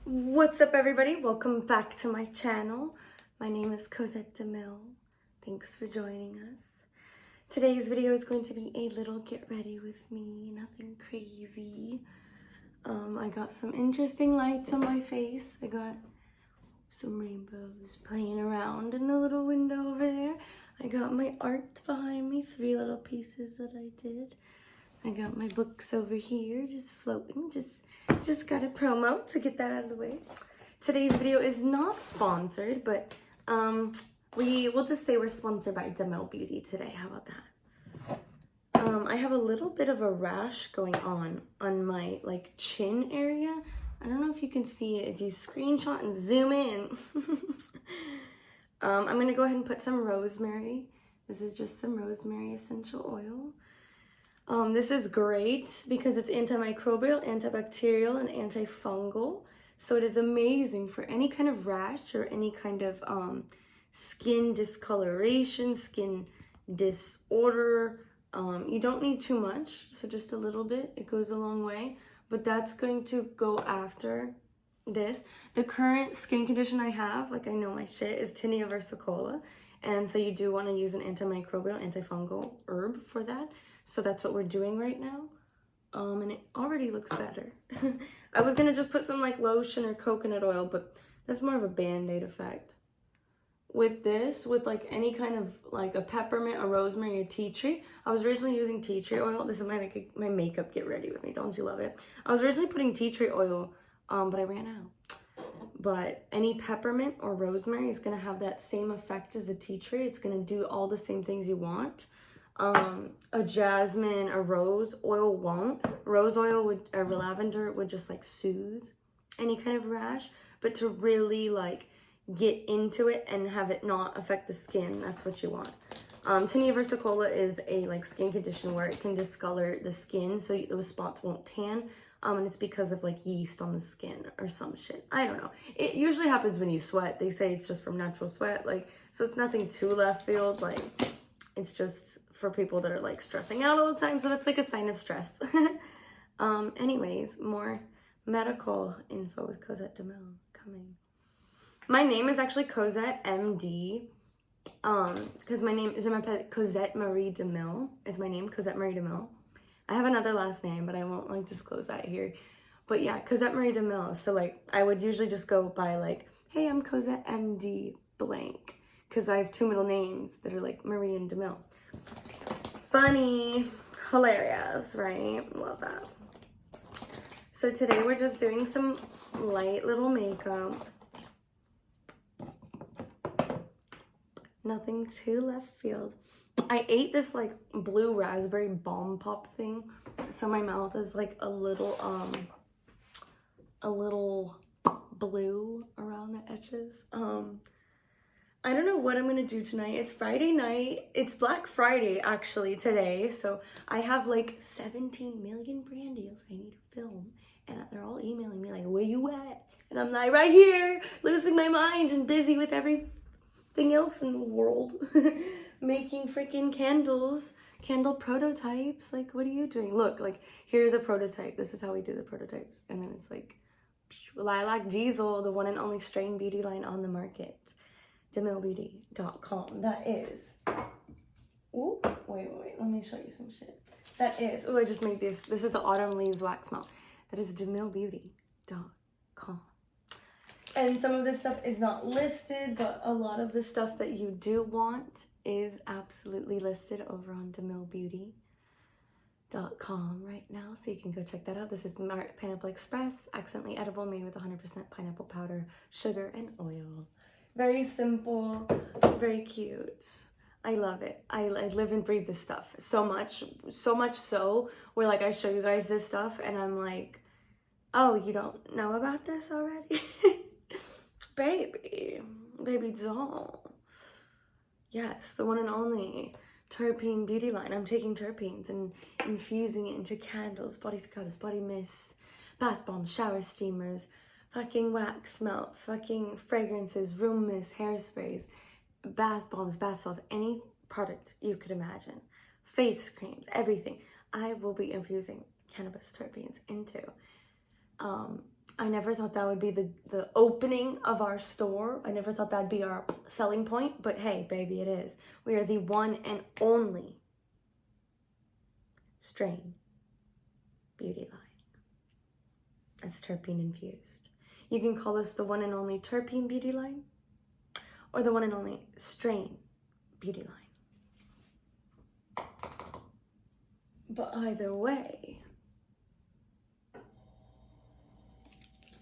What's up, everybody? Welcome back to my channel. My name is Cosette DeMille. Thanks for joining us. Today's video is going to be a little get ready with me, nothing crazy. I got some interesting lights on my face. I got some rainbows playing around in the little window over there. I got my art behind me, 3 little pieces that I did. I got my books over here, just floating, just got a promo to get that out of the way. Today's video is not sponsored, but we'll just say we're sponsored by DeMille Beauty today. How about that? I have a little bit of a rash going on my chin area. I don't know if you can see it if you screenshot and zoom in. I'm gonna go ahead and put some rosemary. This is just some rosemary essential oil. This is great because it's antimicrobial, antibacterial, and antifungal. So it is amazing for any kind of rash or any kind of skin discoloration, skin disorder. You don't need too much, so just a little bit. It goes a long way, but that's going to go after this. The current skin condition I have, I know my shit, is tinea versicolor. And so you do want to use an antimicrobial, antifungal herb for that. So that's what we're doing right now. And it already looks better. I was going to just put some lotion or coconut oil, but that's more of a band-aid effect. With this, with any kind of a peppermint, a rosemary, a tea tree. I was originally using tea tree oil. This is my makeup get ready with me. Don't you love it? I was originally putting tea tree oil, but I ran out. But any peppermint or rosemary is going to have that same effect as the tea tree. It's going to do all the same things you want. A jasmine, a rose oil won't. Rose oil or lavender would just soothe any kind of rash. But to really get into it and have it not affect the skin, that's what you want. Tinea versicolor is a skin condition where it can discolor the skin so those spots won't tan. And it's because of yeast on the skin or some shit. I don't know. It usually happens when you sweat. They say it's just from natural sweat. So it's nothing too left field. It's just for people that are stressing out all the time. So that's a sign of stress. Anyways, more medical info with Cosette DeMille coming. My name is actually Cosette MD. Because my name is Cosette Marie DeMille is my name, Cosette Marie DeMille. I have another last name, but I won't disclose that here. But yeah, Cosette Marie DeMille. So I would usually just go by hey, I'm Cosette MD blank. Because I have 2 middle names that are Marie and DeMille. Funny, hilarious, right? Love that. So today we're just doing some light little makeup. Nothing too left field. I ate this blue raspberry bomb pop thing, so my mouth is a little blue around the edges. I don't know what I'm gonna do tonight. It's Friday night. It's Black Friday actually today, so I have 17 million brand deals I need to film, and they're all emailing me where you at? And I'm right here, losing my mind and busy with everything else in the world. Making freaking candle prototypes. What are you doing? Look, here's a prototype. This is how we do the prototypes. And then it's Lilac Diesel, the one and only strain beauty line on the market. DeMilleBeauty.com. That is. Ooh, wait. Let me show you some shit. That is. Oh, I just made this. This is the Autumn Leaves Wax Melt. That is DeMilleBeauty.com. And some of this stuff is not listed, but a lot of the stuff that you do want is absolutely listed over on DeMilleBeauty.com right now, so you can go check that out. This is Pineapple Express, accidentally edible, made with 100% pineapple powder, sugar, and oil. Very simple, very cute. I love it. I live and breathe this stuff so much so where I show you guys this stuff and I'm oh, you don't know about this already? Baby doll. Yes, the one and only terpene beauty line. I'm taking terpenes and infusing it into candles, body scrubs, body mists, bath bombs, shower steamers, fucking wax melts, fucking fragrances, room mist, hairsprays, bath bombs, bath salts, any product you could imagine. Face creams, everything. I will be infusing cannabis terpenes into. I never thought that would be the opening of our store. I never thought that'd be our selling point, but hey, baby, it is. We are the one and only strain beauty line that's terpene infused. You can call us the one and only terpene beauty line or the one and only strain beauty line. But either way,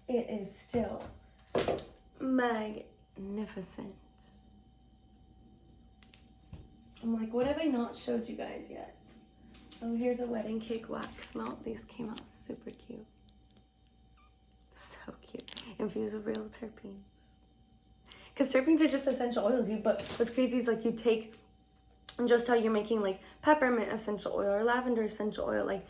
it is still magnificent. I'm like, what have I not showed you guys yet? Oh, here's a wedding cake wax melt. These came out super cute. So cute. Infused with real terpenes. Because terpenes are just essential oils. But what's crazy is like you take, and just how you're making like peppermint essential oil or lavender essential oil, like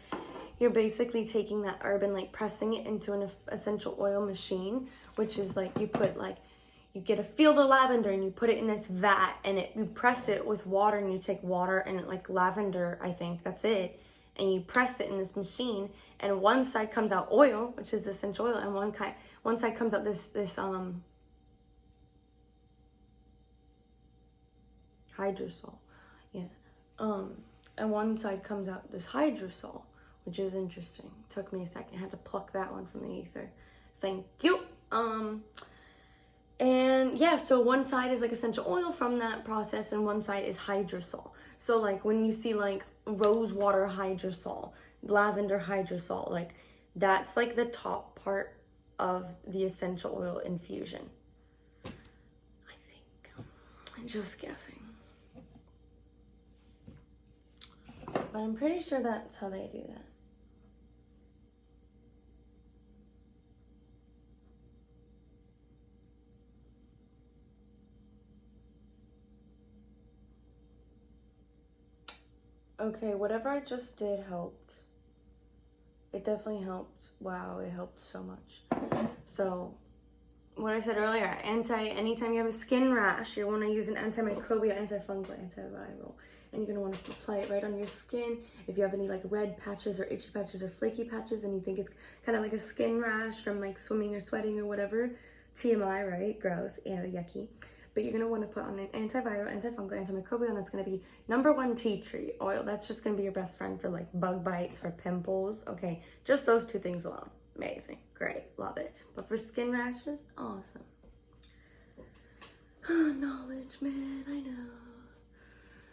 you're basically taking that herb and like pressing it into an essential oil machine, which is like you put like, you get a field of lavender and you put it in this vat and you press it with water, and you take water and like lavender, I think that's it. And you press it in this machine, and one side comes out oil, which is essential oil, and one side comes out this hydrosol. Yeah. And one side comes out this hydrosol, which is interesting. Took me a second. I had to pluck that one from the ether. Thank you. And yeah, so one side is like essential oil from that process, and one side is hydrosol. So like when you see like rose water hydrosol, lavender hydrosol, like that's like the top part of the essential oil infusion. I think. I'm just guessing. But I'm pretty sure that's how they do that. Okay, whatever I just did helped. It definitely helped. Wow, it helped so much. So, what I said earlier, anytime you have a skin rash, you want to use an antimicrobial, antifungal, antiviral. And you're going to want to apply it right on your skin. If you have any like red patches or itchy patches or flaky patches and you think it's kind of like a skin rash from like swimming or sweating or whatever, TMI, right? Gross, ew, yucky. But you're going to want to put on an antiviral, antifungal, antimicrobial, and that's going to be #1 tea tree oil. That's just going to be your best friend for like bug bites, for pimples. Okay, just those two things alone. Amazing, great, love it. But for skin rashes, awesome. Knowledge, man, I know.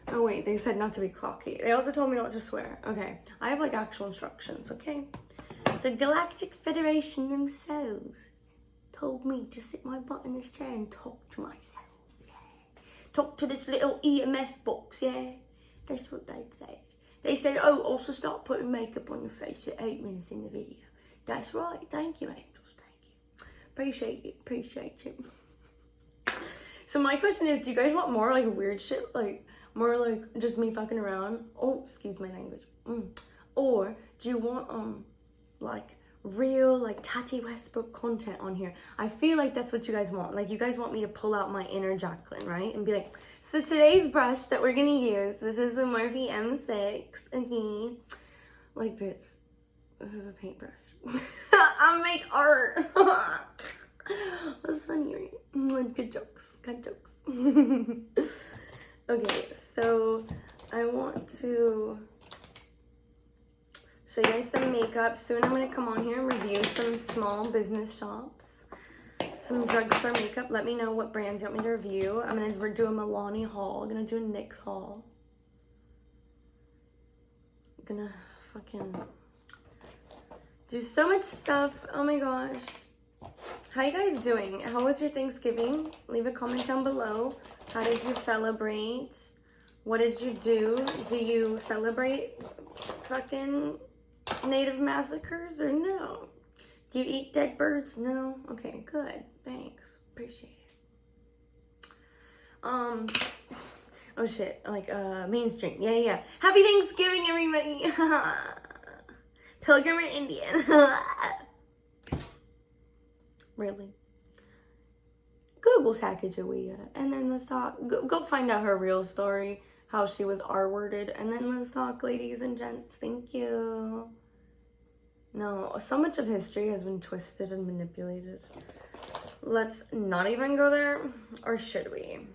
Oh wait, they said not to be cocky. They also told me not to swear. Okay, I have like actual instructions, okay? The Galactic Federation themselves told me to sit my butt in this chair and talk to myself. Talk to this little EMF box, yeah? That's what they'd say. They said, oh, also start putting makeup on your face at 8 minutes in the video. That's right. Thank you, angels. Thank you. Appreciate you. So my question is, do you guys want more like weird shit? Like more like just me fucking around? Oh, excuse my language. Or do you want like real like Tati Westbrook content on here? I feel like that's what you guys want. Like you guys want me to pull out my inner Jacqueline, right? And be like, so today's brush that we're gonna use, this is the Morphe M6, okay? Like, bitch, this is a paintbrush. I make art. That's funny, right? Good jokes. Okay, so I want to show you guys some makeup. Soon I'm going to come on here and review some small business shops, some drugstore makeup. Let me know what brands you want me to review. I'm going to do a Milani haul. I'm going to do a NYX haul. I'm going to fucking do so much stuff. Oh my gosh. How you guys doing? How was your Thanksgiving? Leave a comment down below. How did you celebrate? What did you do? Do you celebrate fucking native massacres or no? Do you eat dead birds? No? Okay, good. Thanks. Appreciate it. Oh shit, like mainstream. Yeah. Happy Thanksgiving, everybody. Pilgrim or Indian. Really? Google Sacagawea, and then let's talk. Go find out her real story, how she was R-worded, and then let's talk, ladies and gents. Thank you. No, so much of history has been twisted and manipulated. Let's not even go there, or should we?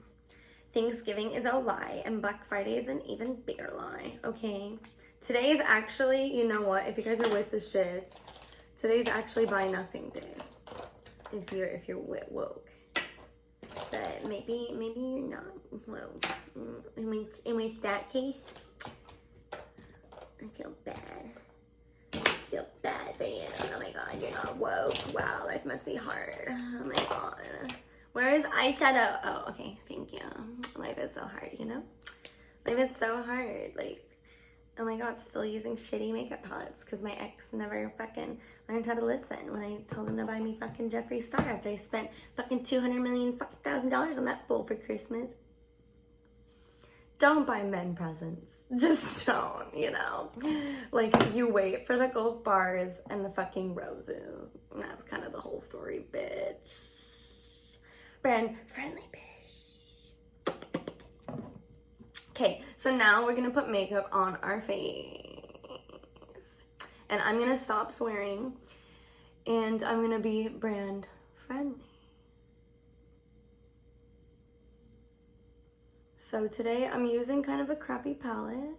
Thanksgiving is a lie, and Black Friday is an even bigger lie, okay? Today is actually, you know what, if you guys are with the shits, today's actually buy nothing day. If you're woke. But maybe you're not woke. In which that case, I feel bad. For you. Oh my god, you're not woke. Wow, life must be hard. Oh my god. Where is eyeshadow? Oh, okay, thank you. Life is so hard, you know? Life is so hard. Like, oh my god, still using shitty makeup palettes because my ex never fucking learned how to listen when I told him to buy me fucking Jeffree Star after I spent fucking $200 million $1,000 on that fool for Christmas. Don't buy men presents. Just don't, you know? Like, you wait for the gold bars and the fucking roses. And that's kind of the whole story, bitch. Brand friendly, bitch. Okay, so now we're gonna put makeup on our face. And I'm gonna stop swearing. And I'm gonna be brand friendly. So today I'm using kind of a crappy palette.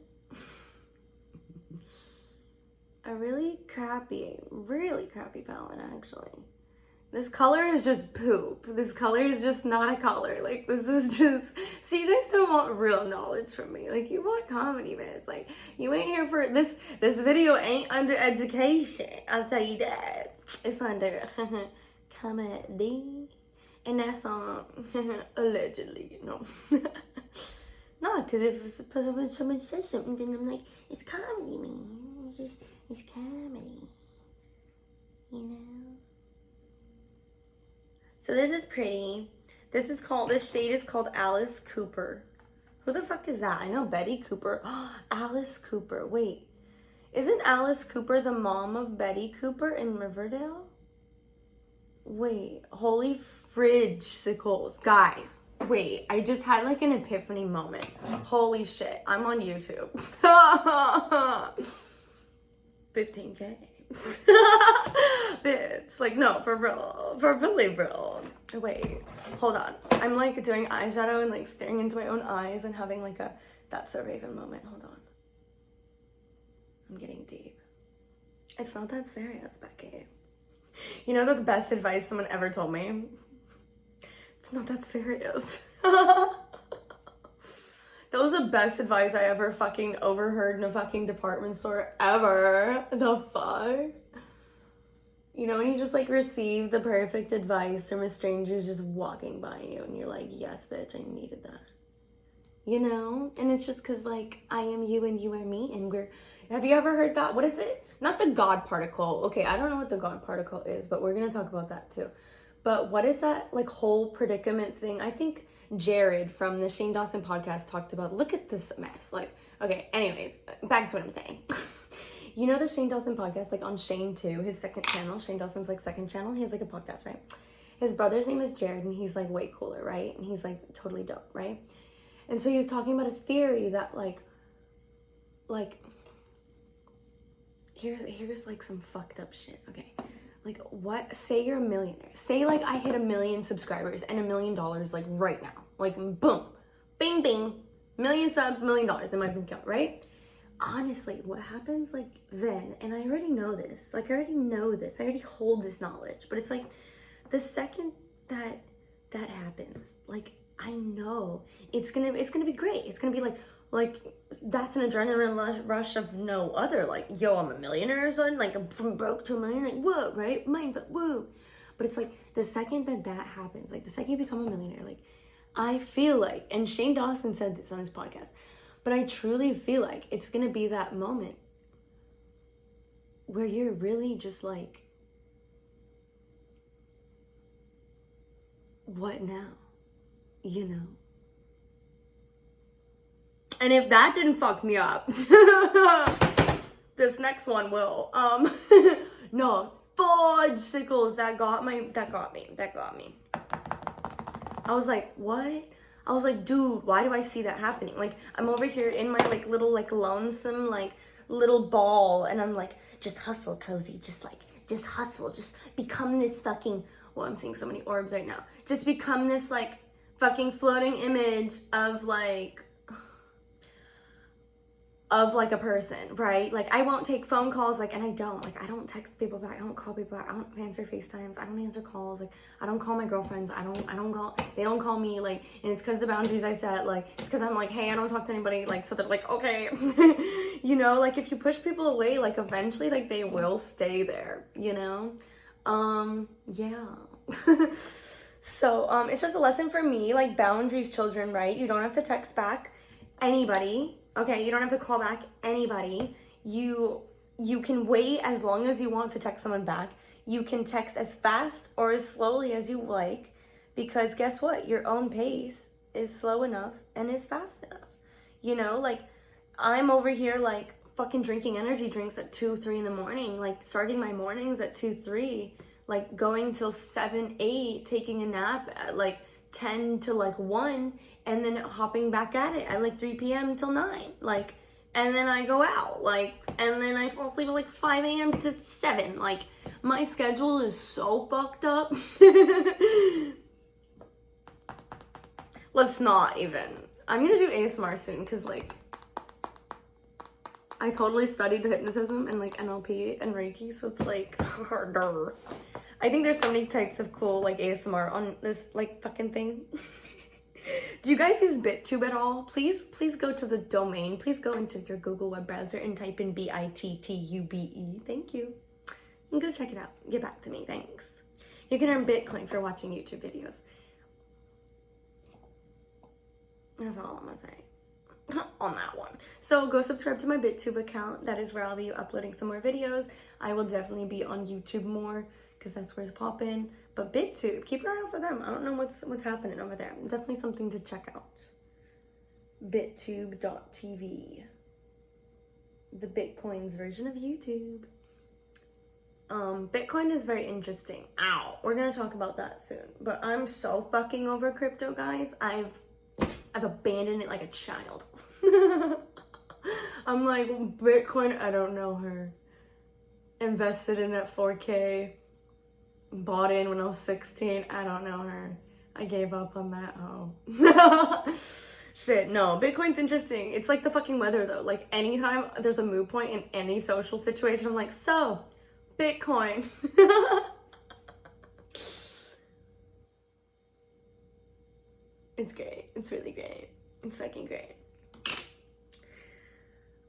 A really crappy palette actually. This color is just poop. This color is just not a color. Like, this is just, see, you guys don't want real knowledge from me. Like, you want comedy, man. It's like, you ain't here for, this video ain't under education. I'll tell you that. It's under comedy. And that's on allegedly, no. No, because if someone says something, then I'm like, it's comedy, man. It's comedy. You know? So this is pretty. This shade is called Alice Cooper. Who the fuck is that? I know Betty Cooper. Alice Cooper. Wait. Isn't Alice Cooper the mom of Betty Cooper in Riverdale? Wait. Holy fridge-sicles. Guys. Wait. I just had like an epiphany moment. Holy shit. I'm on YouTube. 15K. Bitch, like, no, for real, for really real. Wait, hold on. I'm like doing eyeshadow and like staring into my own eyes and having like a that's so Raven moment. Hold on. I'm getting deep. It's not that serious, Becky. You know the best advice someone ever told me? It's not that serious. That was the best advice I ever fucking overheard in a fucking department store ever. The fuck? You know, when you just like receive the perfect advice from a stranger just walking by you and you're like, yes, bitch, I needed that. You know? And it's just because like, I am you and you are me and have you ever heard that? What is it? Not the God particle. Okay, I don't know what the God particle is, but we're going to talk about that too. But what is that like whole predicament thing? I think Jared from the Shane Dawson podcast talked about, look at this mess. Like, okay, anyways, back to what I'm saying. You know the Shane Dawson podcast, like on Shane 2, his second channel, Shane Dawson's like second channel, he has like a podcast, right? His brother's name is Jared and he's like way cooler, right? And he's like totally dope, right? And so he was talking about a theory that like here's like some fucked up shit, okay? Like, what? Say you're a millionaire. Say, like, I hit 1 million subscribers and $1 million, like, right now. Like, boom. Bing, bing. 1 million subs, $1 million in my bank account, right? Honestly, what happens, like, then, and I already know this. Like, I already know this. I already hold this knowledge. But it's, like, the second that happens, like, I know it's gonna be great. It's gonna be, like, that's an adrenaline rush of no other. Like, yo, I'm a millionaire or something. Like, I'm from broke to a million. Like, whoa, right? Mindfuck, whoa. But it's like, the second that happens, like, the second you become a millionaire, like, I feel like, and Shane Dawson said this on his podcast, but I truly feel like it's going to be that moment where you're really just like, what now? You know? And if that didn't fuck me up, this next one will. No, fudge sickles, that got me. I was like, what? I was like, dude, why do I see that happening? Like, I'm over here in my like little like lonesome like little ball, and I'm like, just hustle, Cozy. Just hustle. Just become this fucking, well, I'm seeing so many orbs right now. Just become this, like, fucking floating image of, like a person, right? Like, I won't take phone calls, like, and I don't text people back, I don't call people back, I don't answer FaceTimes, I don't answer calls, like, I don't call my girlfriends, they don't call me, like, and it's because the boundaries I set, like, it's because I'm like, hey, I don't talk to anybody, like, so they're like, okay, you know, like, if you push people away, like, eventually, like, they will stay there, you know, yeah. So, it's just a lesson for me, like, boundaries, children, right? You don't have to text back anybody. Okay, you don't have to call back anybody. You can wait as long as you want to text someone back. You can text as fast or as slowly as you like, because guess what? Your own pace is slow enough and is fast enough. You know, like, I'm over here, like, fucking drinking energy drinks at 2, 3 in the morning, like, starting my mornings at 2, 3, like, going till 7, 8, taking a nap at, like, 10 to, like, 1, and then hopping back at it at like 3 p.m. till 9, like, and then I go out, like, and then I fall asleep at like 5 a.m. to 7, like, my schedule is so fucked up. Let's not even. I'm gonna do ASMR soon, because, like, I totally studied hypnotism and, like, NLP and Reiki, so it's like, harder. I think there's so many types of cool, like, ASMR on this, like, fucking thing. Do you guys use BitTube at all? Please go to the domain. Please go into your Google web browser and type in BITTUBE. Thank you. And go check it out. Get back to me. Thanks. You can earn Bitcoin for watching YouTube videos. That's all I'm gonna say on that one. So go subscribe to my BitTube account. That is where I'll be uploading some more videos. I will definitely be on YouTube more, because that's where it's popping. But BitTube, keep your eye out for them. I don't know what's happening over there. Definitely something to check out. BitTube.tv. The Bitcoin's version of YouTube. Bitcoin is very interesting. Ow. We're gonna talk about that soon. But I'm so fucking over crypto, guys. I've abandoned it like a child. I'm like, Bitcoin, I don't know her. Invested in at 4K. Bought in when I was 16. I don't know her. I gave up on that. Oh. Shit, no. Bitcoin's interesting. It's like the fucking weather, though. Like, anytime there's a mood point in any social situation, I'm like, so, Bitcoin. It's great. It's really great. It's fucking great.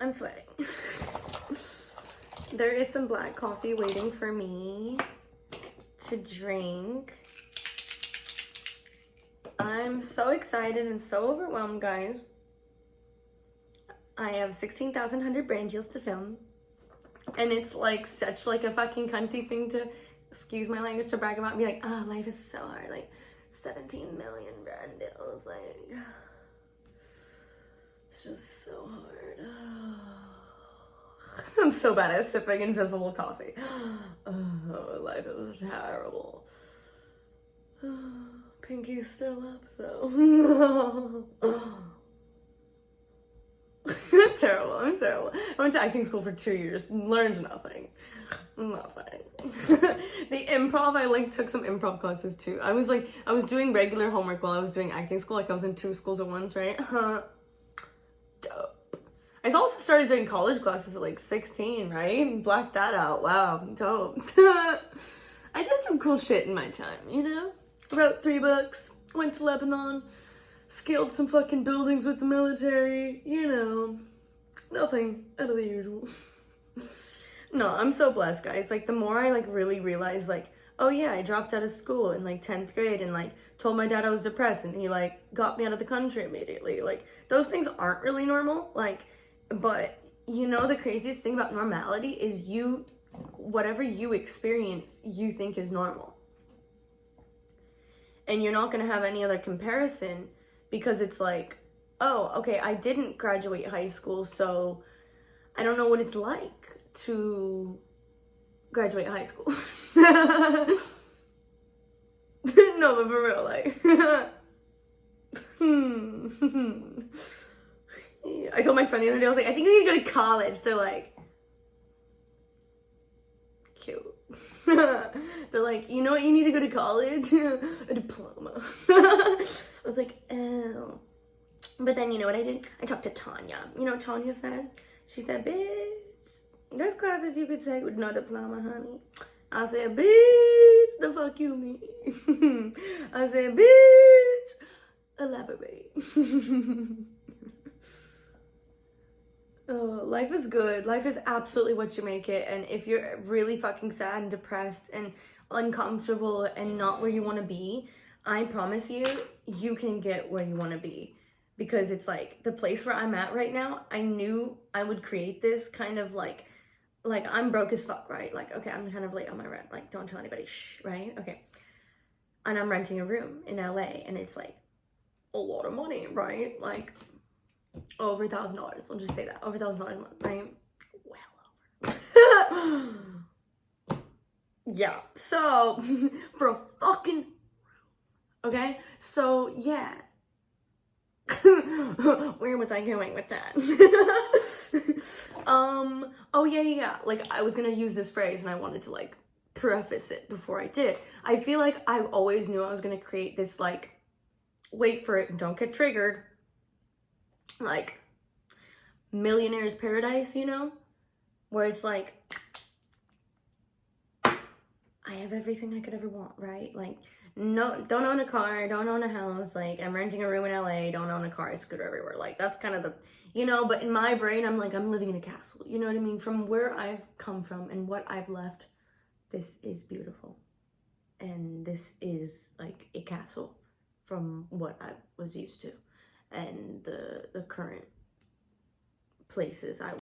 I'm sweating. There is some black coffee waiting for me to drink. I'm so excited and so overwhelmed, guys. I have 16,100 brand deals to film, and it's like such like a fucking cunty thing to, excuse my language, to brag about and be like, oh, life is so hard, like 17 million brand deals, like, it's just so hard. I'm so bad at sipping invisible coffee. Oh, life is terrible. Pinky's still up, though. I'm terrible. I went to acting school for 2 years, learned nothing. The improv, I like took some improv classes too. I was doing regular homework while I was doing acting school, like I was in 2 schools at once, right? Dope. I also started doing college classes at like 16, right? Blacked that out. Wow, dope. I did some cool shit in my time, you know? Wrote 3 books, went to Lebanon, scaled some fucking buildings with the military, you know. Nothing out of the usual. No, I'm so blessed, guys. Like, the more I like really realize, like, oh yeah, I dropped out of school in like 10th grade and like told my dad I was depressed and he like got me out of the country immediately. Like, those things aren't really normal. Like, but you know, the craziest thing about normality is whatever you experience, you think is normal. And you're not going to have any other comparison, because it's like, oh, okay, I didn't graduate high school, so I don't know what it's like to graduate high school. No, but for real, like, I told my friend the other day, I was like, I think I need to go to college. They're like, They're like, you know what, you need to go to college? A diploma. I was like, oh. But then you know what I did? I talked to Tanya. You know what Tanya said? She said, bitch, there's classes you could take with no diploma, honey. I said, bitch, the fuck you mean? I said, bitch, elaborate. Oh, life is good. Life is absolutely what you make it. And if you're really fucking sad and depressed and uncomfortable and not where you want to be, I promise you, you can get where you want to be. Because it's like the place where I'm at right now, I knew I would create this kind of like I'm broke as fuck, right? Like, okay, I'm kind of late on my rent. Like, don't tell anybody, shh, right? Okay. And I'm renting a room in LA and it's like a lot of money, right? Like over $1,000. I'll just say that. Over $1,000 a month, right? Well over. Yeah. So for a fucking room. Okay? So yeah. Where was I going with that? Oh yeah. Like I was gonna use this phrase and I wanted to like preface it before I did. I feel like I always knew I was gonna create this like, wait for it, don't get triggered, like millionaire's paradise, you know? Where it's like, I have everything I could ever want, right? Like, no, don't own a car, don't own a house, like, I'm renting a room in LA, don't own a car, I scooter everywhere. Like, that's kind of the, you know, but in my brain, I'm like, I'm living in a castle. You know what I mean? From where I've come from and what I've left, this is beautiful. And this is like a castle from what I was used to. And the current places I